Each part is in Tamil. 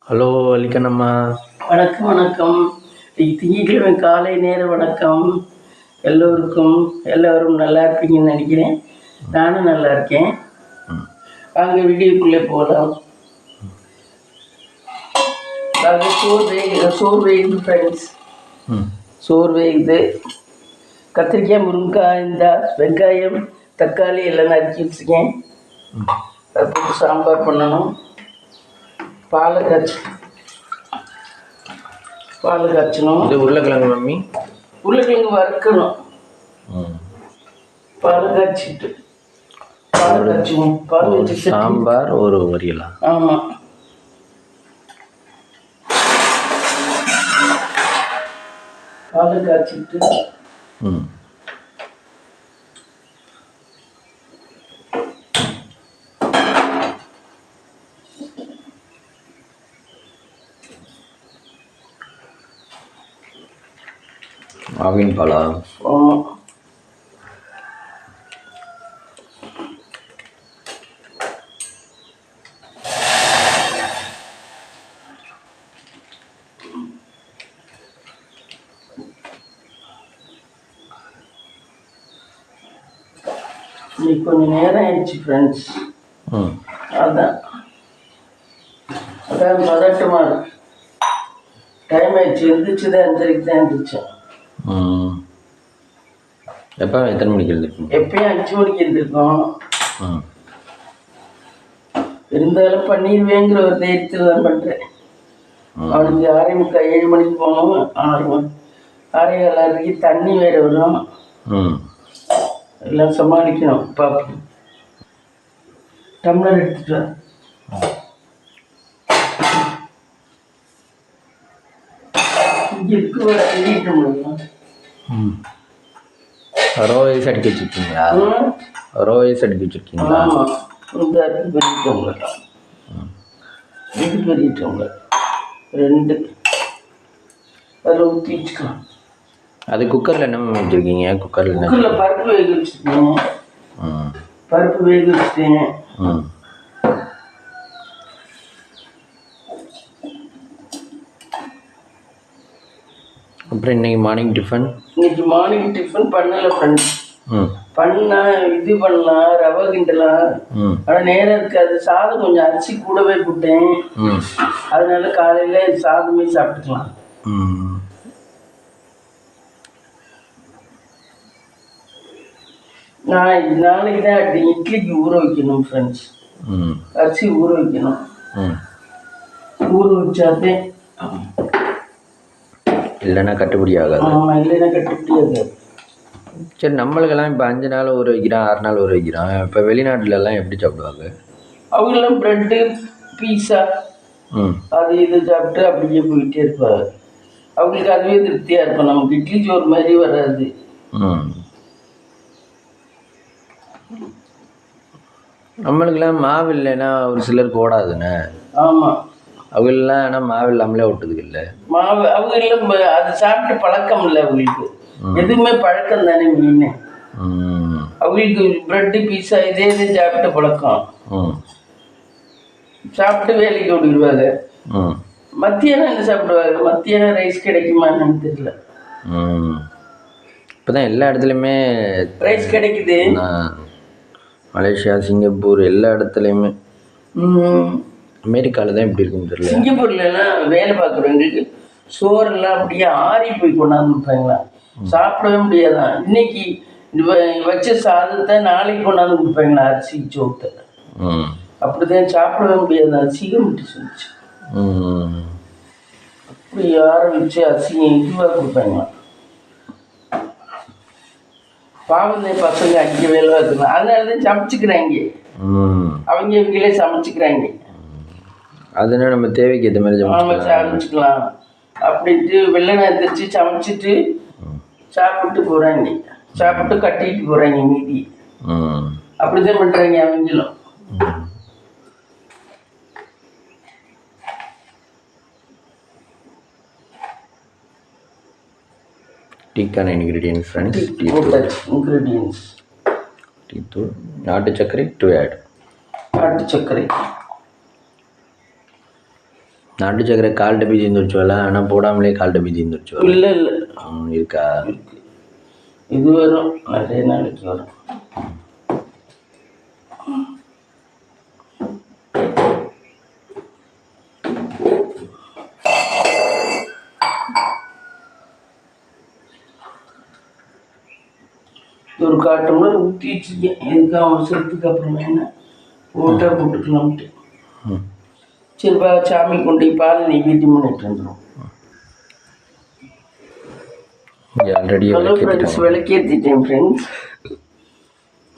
ஹலோ வலிக்கண்ணம்மா. வணக்கம் வணக்கம். திங்கட்கிழமை காலை நேர வணக்கம் எல்லோருக்கும். எல்லோரும் நல்லா இருப்பீங்கன்னு நினைக்கிறேன். நானும் நல்லா இருக்கேன். வாங்க வீடியோக்குள்ளே போகலாம். சோறு வேகுது ஃப்ரெண்ட்ஸ். சோறு வேகுது. கத்திரிக்காய், முருங்கைக்காய், இந்த வெங்காயம், தக்காளி எல்லாம் நறுக்கி வச்சுருக்கேன். அதை போட்டு சாம்பார் பண்ணணும். பாலை காய்ச்சணும். இது உருளைக்கிழங்கு மம்மி. உருளைக்கிழங்கு வறுக்கணும். பாலை காய்ச்சிட்டு பால் வச்சு சாம்பார் ஒரு வரியலா? ஆமாம். பாலை காய்ச்சிட்டு ஆவின் பாலா? ஆமாம். இன்னைக்கு கொஞ்சம் நேரம் ஆயிடுச்சு ஃப்ரெண்ட்ஸ். அதான் பதட்டமா இருக்கு. டைம் ஆயிடுச்சு. எழுந்திரிச்சு தான் 5:30க்கு தான் எழுந்திரிச்சேன். எப்போ எத்தனை மணிக்கு எழுந்திருக்கோம்? எப்பயும் 5 மணிக்கு எழுந்திருக்கோம். இருந்தாலும் பண்ணிடுவேங்கிற ஒரு தைரியத்தில் தான் பண்ணுறேன். அவனுக்கு 6:45 7 மணிக்கு போகணும். 6:15 தண்ணி வேறு வரும். எல்லாம் சமாளிக்கணும். பார்ப்போம். டம்ளர் எடுத்துட்டு வா. இங்கே இருக்கு டம்ளர். ரோஸ் அடிக்க வச்சுருக்கீங்களா? ரோஸ் அடிக்க வச்சுருக்கீங்களா? ஆமாம். இந்த பெரிய டம்ளர். இது பெரிய டம்ளர் 2. அதில் ஊற்றி வச்சுக்கலாம். அது குக்கரில் என்ன வச்சுருக்கீங்க? குக்கரில் பருப்பு வேக வச்சுருக்கேன். பருப்பு வேக வச்சுட்டேன். அப்புறம் இன்னைக்கு மார்னிங் டிஃபன் பண்ணலை ஃப்ரெண்ட்ஸ். இது பண்ணலாம், ரவை கிண்டலாம். ஆனால் நேரம் இருக்காது. சாதம் கொஞ்சம் அரிசி கூடவே போட்டேன். அதனால காலையில் சாதமே சாப்பிட்டுக்கலாம். நாளைக்கு தான் இட்லிக்கு ஊற வைக்கணும் ஃப்ரெண்ட்ஸ். அரிசி ஊற வைக்கணும். ஊற வச்சாதே இல்லைன்னா கட்டுப்படி ஆகாது. ஆமாம், இல்லைன்னா கட்டுப்படி ஆகாது. சரி, நம்மளுக்கெல்லாம் இப்போ 5 நாள் ஊற வைக்கிறான், 6 நாள் ஊற வைக்கிறான். இப்போ வெளிநாட்டுலலாம் எப்படி சாப்பிடுவாங்க? அவங்களாம் ப்ரெட்டு, பீஸா, அது இது சாப்பிட்டு அப்படியே போயிட்டே இருப்பாங்க. அவங்களுக்கு அதுவே திருப்தியாக இருக்கும். நமக்கு இட்லி சோறு மாதிரி வராது. நம்மளுக்கெல்லாம் மாவு இல்லைன்னா ஒரு சிலருக்கு ஓடாதுண்ணே. ஆமாம். அவங்களாம் ஆனால் மாவு இல்லாமலே ஓட்டுதுக்கு இல்லை. மாவு அவங்க இல்லை, அது சாப்பிட்டு பழக்கம் இல்லை அவங்களுக்கு. எதுவுமே பழக்கம் தானே மீன். அவங்களுக்கு ப்ரெட்டு, பீஸா இதே சாப்பிட்டு பழக்கம். சாப்பிட்டு வேலைக்கு ஓடிடுவாங்க. மத்தியானம் என்ன சாப்பிடுவாங்க? மத்தியானம் ரைஸ் கிடைக்குமான்னு தெரியல. இப்போதான் எல்லா இடத்துலையுமே ரைஸ் கிடைக்குது. மலேசியா, சிங்கப்பூர் எல்லா இடத்துலையுமே. அமெரிக்காவில் தான் எப்படி இருக்குன்னு தெரியல. சிங்கப்பூர்லாம் வேலை பார்க்குறவங்களுக்கு சோறெல்லாம் அப்படியே ஆறி போய் கொண்டாந்து கொடுப்பாங்களா. சாப்பிடவே முடியாதான். இன்னைக்கு வச்ச சாதத்தை நாளைக்கு கொண்டாந்து கொடுப்பாங்களா, அரிசி சோத்தை. அப்படிதான் சாப்பிடவே முடியாதான். சீக்கிரம் விட்டு சொல்லிச்சு. அப்படி ஆரம்பிச்சு அரிசி இதுவாக கொடுப்பாங்களா. பாவந்தே பசங்க அங்கே வேலை பார்க்கணும். அதனால தான் சமைச்சுக்கிறாங்க. அவங்க இவங்களே சமைச்சுக்கிறாங்க. அதனால நம்ம தேவைக்கு ஏற்ற மாதிரி சமைச்சுக்கலாம் அப்படின்ட்டு வெள்ளை எந்திரிச்சு சமைச்சிட்டு சாப்பிட்டு போகிறாங்க. சாப்பிட்டு கட்டிட்டு போகிறாங்க மீதி. அப்படிதான் பண்ணுறாங்க அவங்களும். டீக்கான இன்க்ரீடியன்ஸ் ஃப்ரெண்ட்ஸ். இன்க்ரீடியன்ஸ் டீ தூள், நாட்டு சர்க்கரை டு ஆட். நாட்டு சர்க்கரை நாட்டு சக்கரை கால் டப்பி தீர்ந்துருச்சோல, ஆனால் போடாமலே கால் டப்பி தீர்ந்துருச்சோ? இல்லை இல்லை இருக்கா? இருக்கு. இது வரும், நிறைய நாளைக்கு வரும். ஒரு காட்டம்ல ஊற்றி வச்சுருக்கேன். எதுக்கு அவசரத்துக்கு அப்புறமா என்ன போட்டால் போட்டுக்கலாம்ட்டு. சரிப்பா, சாமி கொண்டு போய் பால் நெய்வேத்தியம் பண்ணிட்டு வந்துடும். ஆல்ரெடி ஹலோ ஃப்ரெண்ட்ஸ், விளக்கேற்றிட்டேன் ஃப்ரெண்ட்ஸ்.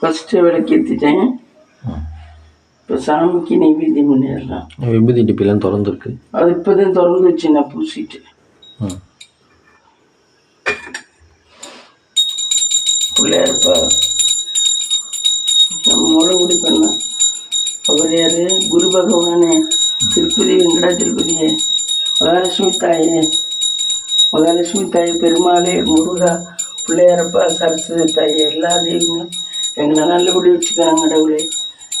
ஃபஸ்ட்டு விளக்கேற்றிட்டேன். இப்போ சாமிக்கு நெய்வேத்தியம் பண்ணிடலாம். விபூதி டிப்பிலாம் திறந்துருக்கு. அது இப்போ தான் திறந்து வச்சு நான் பூசிட்டு. பிள்ளையாருப்பா நம்ம முளைகுடி பண்ணலாம். அவர் யார்? குரு பகவானே, திருப்பதி வெங்கடாச்சலபதியே, மகாலட்சுமி தாயே, மகாலட்சுமி தாய், பெருமாளே, முருகா, பிள்ளையாரப்பா, சரஸ்வதி தாயே, எல்லா தெய்வங்களும் எங்களை நல்லபடி வச்சுக்கிறாங்க கடவுளே.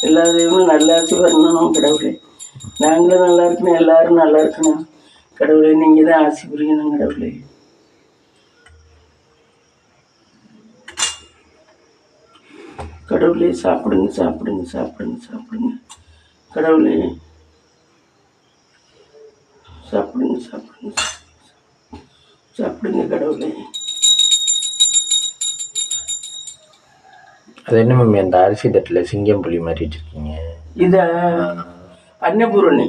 எல்லா தெய்வங்களும் நல்லாச்சு வரணும் கடவுளே. நாங்களும் நல்லா இருக்கணும், எல்லாரும் நல்லா இருக்கணும் கடவுளே. நீங்கள் தான் ஆசி புரியணும் கடவுளே. கடவுளே, சாப்பிடுங்க சாப்பிடுங்க சாப்பிடுங்க சாப்பிடுங்க கடவுளே. சாப்பிடுங்க சாப்பிடுங்க சாப்பிடுங்க கடவுளே. அது என்ன மம்மி அந்த அரிசி தட்டில் சிங்கம் புலி மாதிரி வச்சுருக்கீங்க? இதை அன்னபூரணி.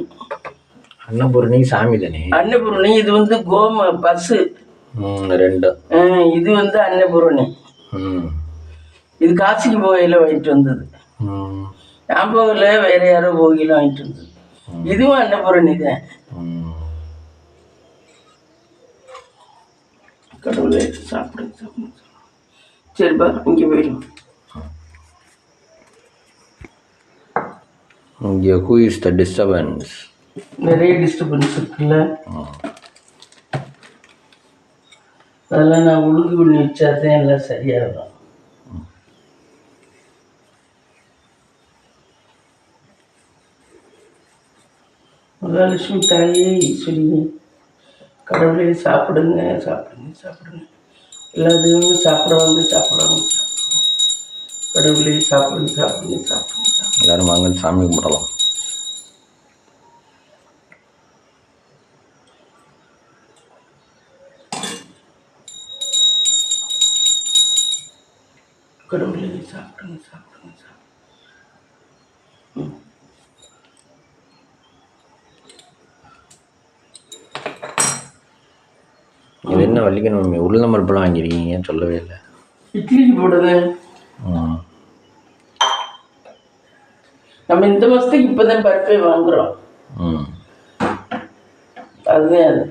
அன்னபூரணி சாமி தானே? அன்னபூரணி இது வந்து கோம பசு. ரெண்டும். இது வந்து அன்னபூரணி. இது காசிக்கு போகையில் வாங்கிட்டு வந்தது. நான் போகல, வேற யாரோ போகையில் வாங்கிட்டு வந்தது. இதுவும் அன்னபூரணி தான். கடவுளே, சாப்பிடுங்க சாப்பிடுங்க. சரிப்பா, இங்கே போயிடும். இங்கே ஹூ இஸ் த டிஸ்டர்பன்ஸ்? நிறைய டிஸ்டர்பன்ஸ் இருக்குல்ல, அதெல்லாம் நான் ஒழுங்கு பண்ணி வச்சாதான் எல்லாம் சரியாகும். மகாலட்சுமி தாயே, ஈஸ்வரியே, கடவுளே, சாப்பிடுங்க சாப்பிடுங்க சாப்பிடுங்க. எல்லாத்தையும் சாப்பிடுவாங்க சாப்பிடுவாங்க சாப்பிடுவாங்க. கடவுளே, சாப்பிடுங்க சாப்பிடுங்க சாப்பிடுங்க சாப்பிடுங்க. எல்லாரும் வாங்க சாமி கும்பிடலாம். கடவுளே, சாப்பிடுங்க சாப்பிடுங்க சாப்பிடுங்க. இது என்ன வள்ளிக்கணும் மம்மி, உளுந்தம் பருப்புலாம் வாங்கியிருக்கீங்கன்னு சொல்லவே இல்லை. இட்லிக்கு போடுது. நம்ம இந்த மாதத்துக்கு இப்போ தான் பருப்பே வாங்குகிறோம். அதுதான் அது.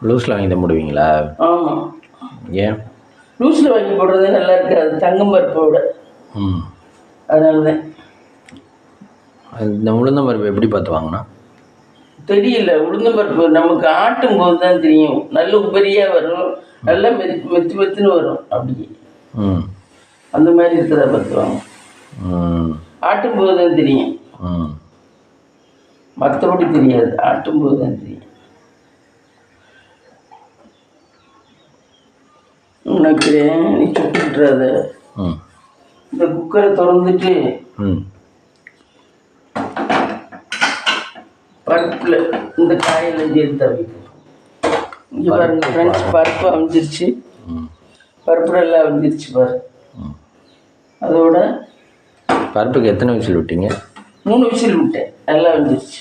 லூஸில் வாங்கி தான் போடுவீங்களா? ஆமாம். ஏன் லூஸில் வாங்கி போடுறது நல்லா இருக்காது தங்கம் பருப்போட. அதனால தான். இந்த உளுந்தம் பருப்பு எப்படி பார்த்து வாங்கினா? தெரியல, உளுந்தம்பருப்பு நமக்கு ஆட்டும் போது தான் தெரியும். நல்ல உபரியாக வரும், நல்லா மெத்து மெத்துன்னு வரும். அப்படி அந்த மாதிரி இருக்கிறத பார்த்துவாங்க. ஆட்டும் போது தான் தெரியும், மற்றபடி தெரியாது. ஆட்டும் போது தான் தெரியும். நினைக்கிறேன் நீ சுட்டுறாத. இந்த குக்கரை திறந்துட்டு பருப்பில் இந்த காயெல்லாம் சேர்த்து வைக்கணும். இங்கே பாருங்க ஃப்ரெண்ட்ஸ், பருப்பு அவிஞ்சிருச்சு. பருப்பு நல்லா அவிஞ்சிருச்சு பாரு. அதோட பருப்புக்கு எத்தனை விசில் விட்டீங்க? 3 விசில் விட்டேன். நல்லா அவிஞ்சிருச்சு.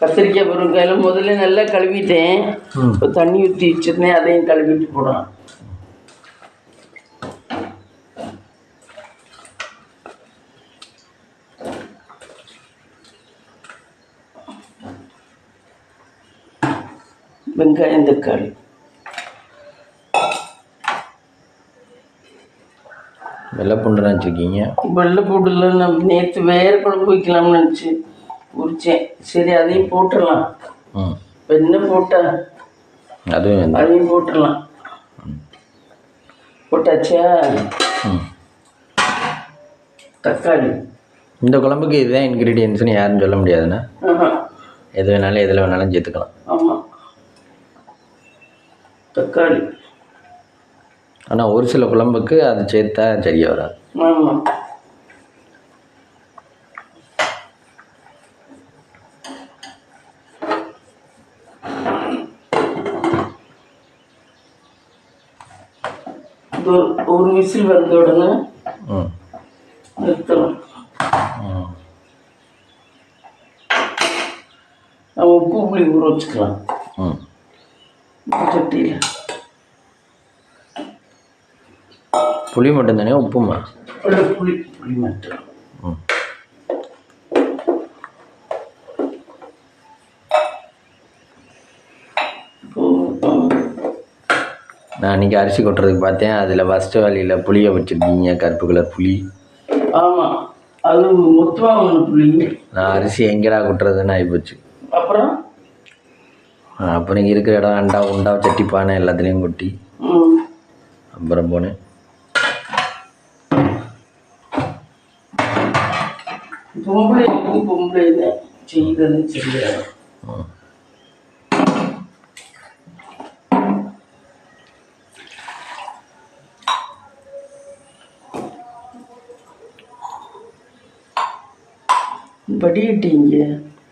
கத்திரிக்காய் முருங்கைக்காயில் முதல்ல நல்லா கழுவிட்டேன். இப்போ தண்ணி ஊற்றி வச்சிருந்தேன், அதையும் கழுவிட்டு போடலாம். வெங்காயம், தக்காளி, வெள்ளைப்பூண்டுலாம் வச்சுருக்கீங்க. வெள்ளைப்பூண்டுலாம் நான் நேற்று வேறு குழம்பு வைக்கலாம்னு நினச்சி உரித்தேன். சரி, அதையும் போட்டுடலாம். இப்போ என்ன போட்டா அதையும் போட்டுடலாம். போட்டாச்சா? தக்காளி இந்த குழம்புக்கு இதுதான் இன்க்ரீடியன்ஸ்னு யாரும் சொல்ல முடியாதுண்ணா. எது வேணாலும் எதில் வேணாலும் சேர்த்துக்கலாம். ஆமாம். தக்காளி. ஆனால் ஒரு சில குழம்புக்கு அது சேர்த்தா சரியாக வராது. ஆமாம். ஒரு விசில் வந்த உடனே நிறுத்தணும். நம்ம உப்பு புளி ஊற வச்சுக்கலாம் சட்டியில். புளி மட்டும் தானே? உப்புமா? புளி மட்டும். நான் அன்றைக்கி அரிசி கொட்டுறதுக்கு பார்த்தேன், அதில் ஃபஸ்ட்டு வழியில் புளியை வச்சுருக்கீங்க, கருப்பு கலர் புளி. ஆமாம், அது மொத்தமாக ஒன்று புளி. நான் அரிசி எங்கடா கொட்டுறதுன்னு ஆகிப்போச்சு. அப்புறம் நீங்கள் இருக்கிற இடம் அண்டா உண்டா சட்டி பானை எல்லாத்துலேயும் கொட்டி அப்புறம் போனேன். பொம்பளை செய்கிறது சரியாது. வடிகட்டி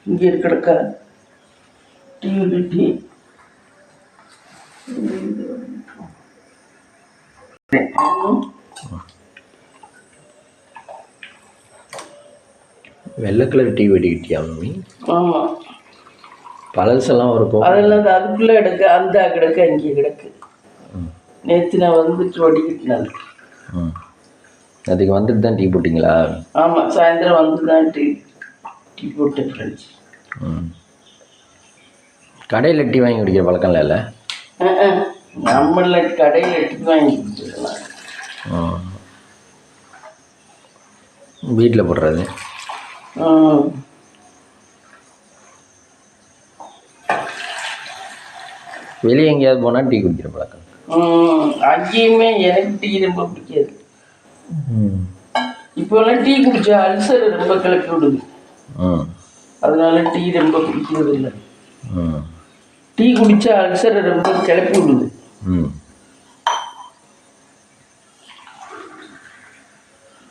இங்கே இருக்கிறக்கா டீ கட்டி வெள்ளை கலர் டீ வடிகட்டியா மம்மி? ஆமாம். பழசெல்லாம் ஒரு அதெல்லாம் அதுக்குள்ளே கிடக்கு, அந்த கிடக்கு, அங்கே கிடக்கு. நேற்று நான் வந்துட்டு வடிகட்டினது. அதுக்கு வந்துட்டு தான் டீ போட்டிங்களா? ஆமாம், சாயந்தரம் வந்து தான் டீ போட்டேன் ஃப்ரெண்ட்ஸ். கடையில் டீ வாங்கி குடிக்கிற பழக்கம் இல்லைல்ல? நம்மள கடையில் டீ வாங்கி குடிச்சிடலாம். வீட்டில் போடுறது. வெளியே எங்கேயாவது போனால் டீ குடிக்கிற பழக்கம்? அங்கேயுமே எனக்கு டீ ரொம்ப பிடிக்காது. இப்போல்லாம் டீ குடிச்சா அல்சர் ரொம்ப கிளப்பி விடுது. அதனால டீ ரொம்ப பிடிக்கிறது இல்லை. டீ குடிச்சா அல்சரை ரொம்ப கிளப்பி விடுது.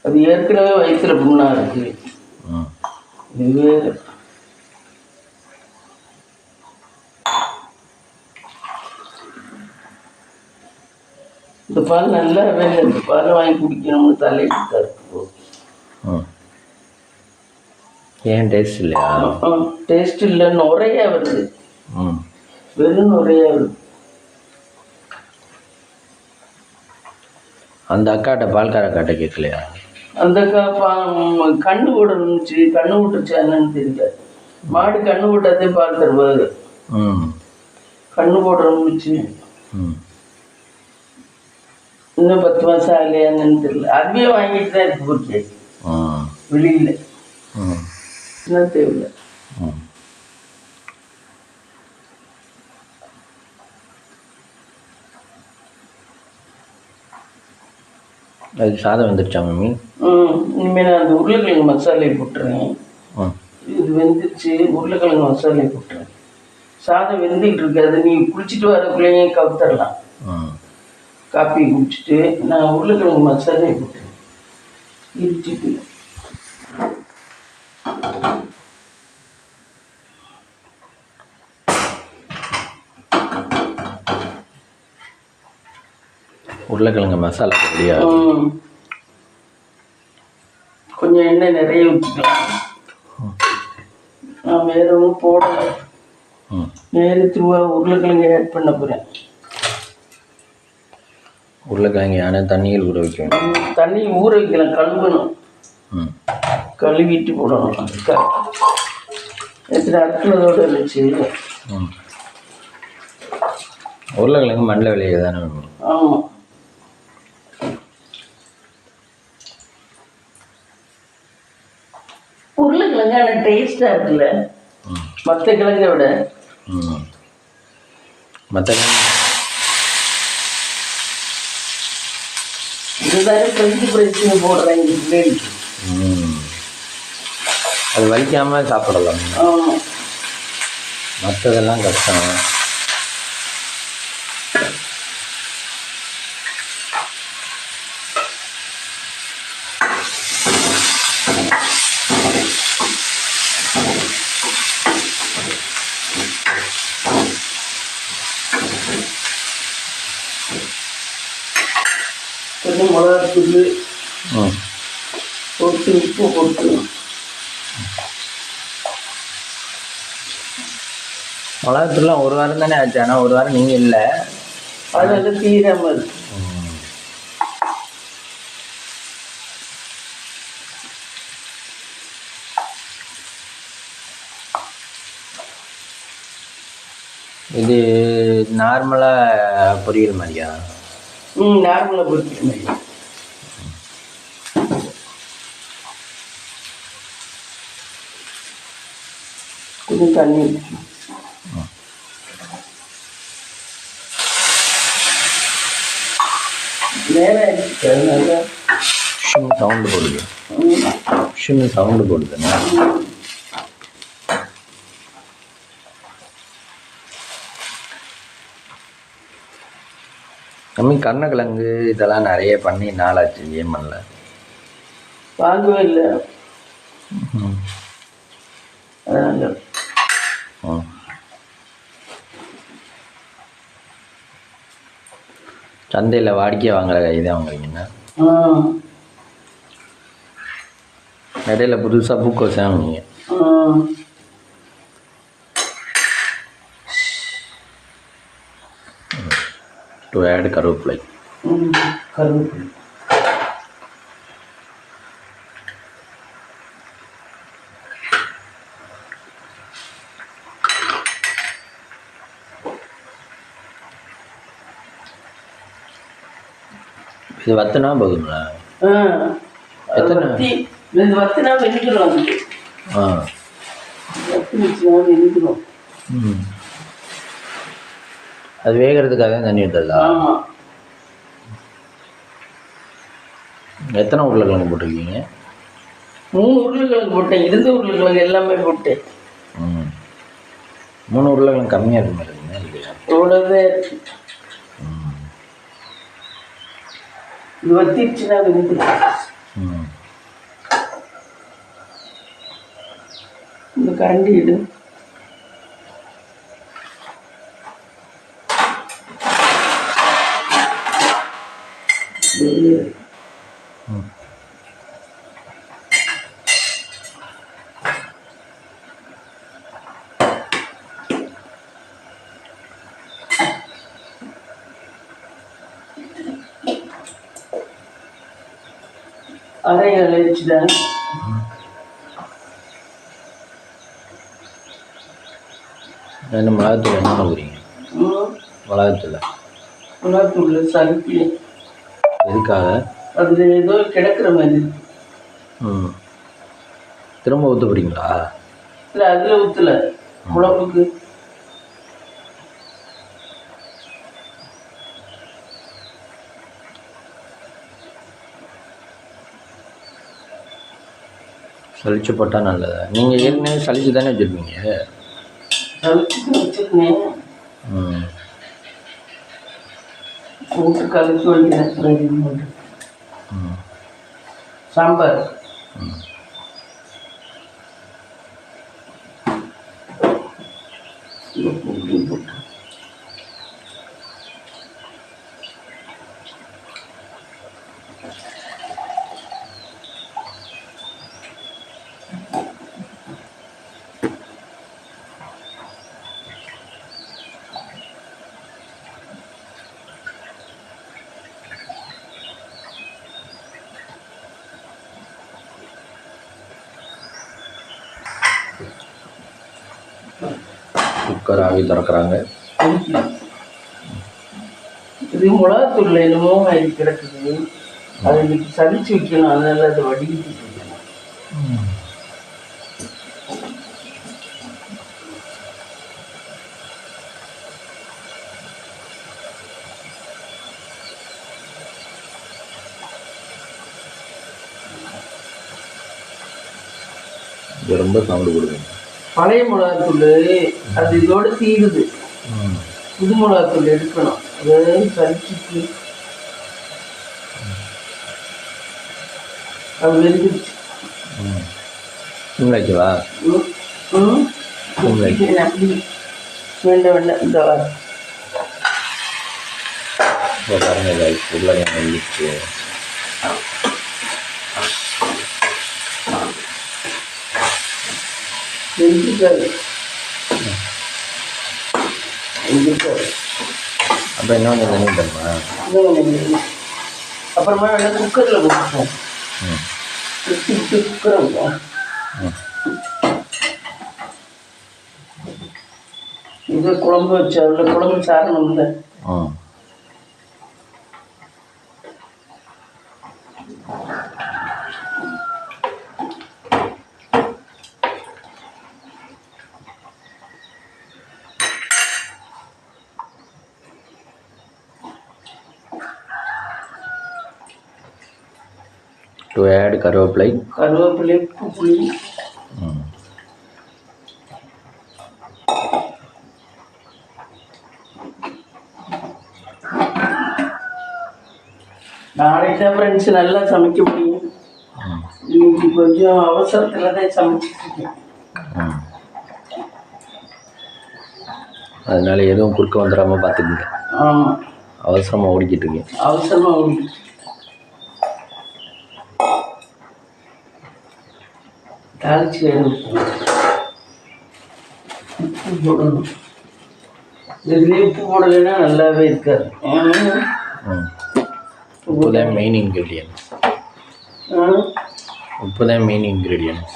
அது ஏற்கனவே வயிற்றுல புண்ணா இருக்கு. இது வேறு. இந்த பால் நல்லா வேலை. இந்த பாலை வாங்கி குடிக்கணும்னு தலையிட்டு இருக்கு. ஏன் டேஸ்ட் இல்லையா? டேஸ்ட் இல்லை, நுறையா வருது. வெறும் நுறையா வருது. அந்த அக்காட்ட பால்கார அக்காட்ட கேட்கலையா? அந்த அக்கா கண்ணு போடணுச்சு, கண்ணு விட்டுருச்சு என்னன்னு தெரியல. மாடு கண்ணு போட்டாதே பால் தருவாரு. கண்ணு போடணுச்சு. இன்னும் 10 மாதம் ஆகலையான்னு தெரியல. அதுவே வாங்கிட்டு தான் இருக்கு போச்சு வெளியில். என்ன தெரியல. அது சாதம் வந்துருச்சா மம்மி? இனிமேல் நான் அந்த உருளைக்கிழங்கு மசாலையை போட்டுறேன். இது வெந்துருச்சு. உருளைக்கிழங்கு மசாலையை போட்டுறேன். சாதம் வெந்துக்கிட்டு இருக்கு. அதை நீ குளிச்சுட்டு வரக்குள்ளேயே கவுத்தரலாம். காப்பி குடிச்சிட்டு நான் உருளைக்கிழங்கு மசாலையை போட்டுறேன். இடிச்சிட்டு உருளைக்கிழங்கு மசாலா ரெடியா? கொஞ்சம் எண்ணெய் நிறைய ஊற்றிக்கலாம். நான் வேற ஒன்றும் போடலை. நேரத்துவா உருளைக்கிழங்கு ஆட் பண்ண போகிறேன். உருளைக்கிழங்கு ஆனால் தண்ணியில் ஊற வைக்கணும். தண்ணி ஊற வைக்கலாம், கழுவணும். கழுவிட்டு போடணும். எத்தனை அறுக்கிறதோடு இருந்துச்சு. உருளைக்கிழங்கு மண்ணில் விளையுது தானே? ஆமாம். உருளைக்கிழங்கு ஆனால் டேஸ்டாக இருக்குல்ல மற்ற கிழங்கை விட. மற்ற இதுதானே ஃப்ரெஞ்சு ஃப்ரைஸ்னு போடுறாங்க பிள்ளைக்கு. அது வலிக்காமல் சாப்பிடலாம். ஆமாம். மற்றதெல்லாம் கஷ்டம். கொஞ்சம் மிளகாத்தூள் ம் போட்டு உப்பு போட்டு. மிளகாத்தூள்லாம் ஒரு வாரம் தானே ஆச்சு. ஆனால் ஒரு வாரம் நீங்கள் இல்லை. அதனால தீராமல் இருக்கு. இது நார்மலாக பொரியல் மாதிரியா? நார்மலாக பொரிக்கிற மாதிரி. கொஞ்சம் தண்ணி நேரம் ஆயிடுச்சு. அதனால சவுண்டு போடுது. சவுண்டு போடுதுண்ணா. கருணக்கிழங்கு இதெல்லாம் நிறைய பண்ணி நாளாச்சு. ஏமன்ல வாங்கவே இல்லை. அதனால சந்தையில் வாடிக்கையாக வாங்குற இதான் வாங்குறீங்கன்னா. இடையில புதுசாக பூக்கோசம் வாங்குவீங்க. டு ஆட் கருவேப்பிலை. கருவேப்பிலை இது வத்தினா போதுங்களா? எத்தனை வத்தினா வெந்துடும். வெந்துடும். அது வேகிறதுக்காக தண்ணி ஊற்றல. ஆமாம். எத்தனை உருளைக்கிழங்கு போட்டிருக்கீங்க? 3 உருளைக்கிழங்கு போட்டேன். இருந்த உருளைக்கிழங்கு எல்லாமே போட்டேன். 3 உருளைக்கிழங்கு கம்மியாக இருக்கு மாதிரி அவ்வளோதான் இருக்கு. இது வத்திடுச்சுன்னா வெந்துடும். இந்த கரண்டி இடு. அரை அழைச்சிட்டேன். என்ன மிளகாத்தூள் என்ன பண்ணுறீங்க? மிளகாத்தூள் சலுப்பி. எதுக்காக? அதில் ஏதோ கிடக்கிற மாதிரி இருக்கு. திரும்ப ஊற்ற போகிறீங்களா? இல்லை, அதில் ஊற்றல. குழம்புக்கு சளிச்சு போட்டால் நல்லதா? நீங்கள் ஏற்கனவே சளிச்சு தானே வச்சுருப்பீங்க. சளிச்சு வச்சுருந்தேன். போட்டு கலச்சி வைக்கிறேன். சாம்பார் குக்கர் ஆகி திறக்கிறாங்க. இது மிளகாத்தூள் என்னமோ ஆகி கிடக்குது. அதை இன்னைக்கு சளிச்சு வைக்கணும். அதனால அதை வடிகிட்டு வைக்கணும். இது ரொம்ப சவுண்டு கொடுக்குங்க. பழைய மிளகாத்தூள் அது இதோட தீருது. புது மிளகாத்தூள் எடுக்கணும். அதை சரிச்சிட்டு அது வெந்துருச்சு. சிம்லைக்குவா? அப்படி வேண்டாம் வேண்டாம். இந்த இப்போ பாருங்கள் உருளைக்கிழங்கு வெந்துச்சு. அப்புறம் இன்னொன்று தண்ணி தருமா? அப்புறமா வேணா குக்கரில் போட்டுப்போம். குக்கரை வைப்போம். இது குழம்பு வச்சா உள்ள குழம்பு சாரணம் இல்லை. To add கருவேப்பிலை, புளி. நாளைக்கு தான் ஃப்ரெண்ட்ஸ் நல்லா சமைக்க முடியும். இன்னைக்கு கொஞ்சம் அவசரத்தில் தான் சமைச்சிட்ருக்கேன். அதனால எதுவும் குறுக்க வந்துடாமல் பார்த்துக்குங்க. ஆமாம், அவசரமாக ஓடிக்கிட்டு இருக்கேன். அவசரமாக ஓடிக்கிட்டு தாளிச்சு உப்பு போடணும். இதுலேயே உப்பு போடலைன்னா நல்லாவே இருக்காது. உப்பு தான் மெயின் இன்க்ரீடியன்ஸ். உப்பு தான் மெயின் இன்க்ரீடியன்ஸ்.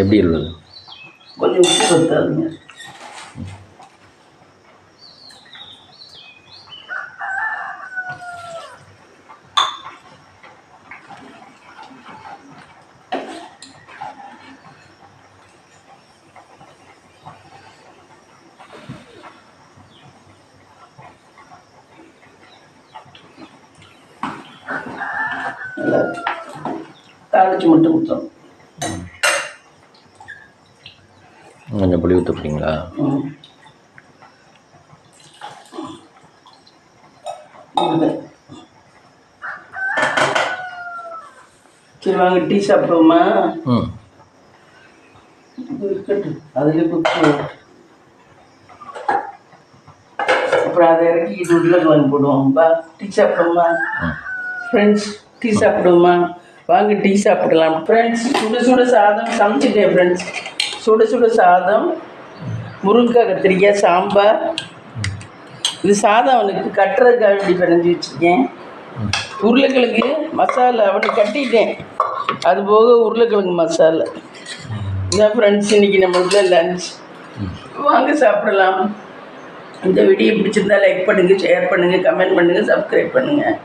எப்படி இருக்குது? கொஞ்சம் உப்பு பத்தாதுங்க. நல்லா தாளிச்சு மட்டும் ஊற்றணும். கொஞ்சம் புளி ஊற்ற போறீங்களா? சரி வாங்க டீ சாப்பிடுவோமா? இருக்கட்டும், அதுலேயே குத்து. அப்புறம் அதை இறக்கிக்கிட்டு உருளைக்கிழங்கு போடுவோம். பா டீ சாப்பிடுவோமா ஃப்ரெண்ட்ஸ்? டீ சாப்பிடுவோமா? வாங்க டீ சாப்பிடலாம் ஃப்ரெண்ட்ஸ். சுட சுட சாதம் சமைச்சிட்டேன் ஃப்ரெண்ட்ஸ். சுட சுட சாதம், முருங்கைக்காய் கத்திரிக்காய் சாம்பார். இது சாதம் அவனுக்கு கட்டுறதுக்காக இப்படி பிணைஞ்சி வச்சுருக்கேன். உருளைக்கிழங்கு மசாலா அவனுக்கு கட்டிட்டேன். அது போக உருளைக்கிழங்கு மசாலா. இதான் ஃப்ரெண்ட்ஸ் இன்றைக்கி நம்மளுக்கு லன்ச். வாங்க சாப்பிடலாம். இந்த வீடியோ பிடிச்சிருந்தா லைக் பண்ணுங்கள், ஷேர் பண்ணுங்கள், கமெண்ட் பண்ணுங்கள், சப்ஸ்கிரைப் பண்ணுங்கள்.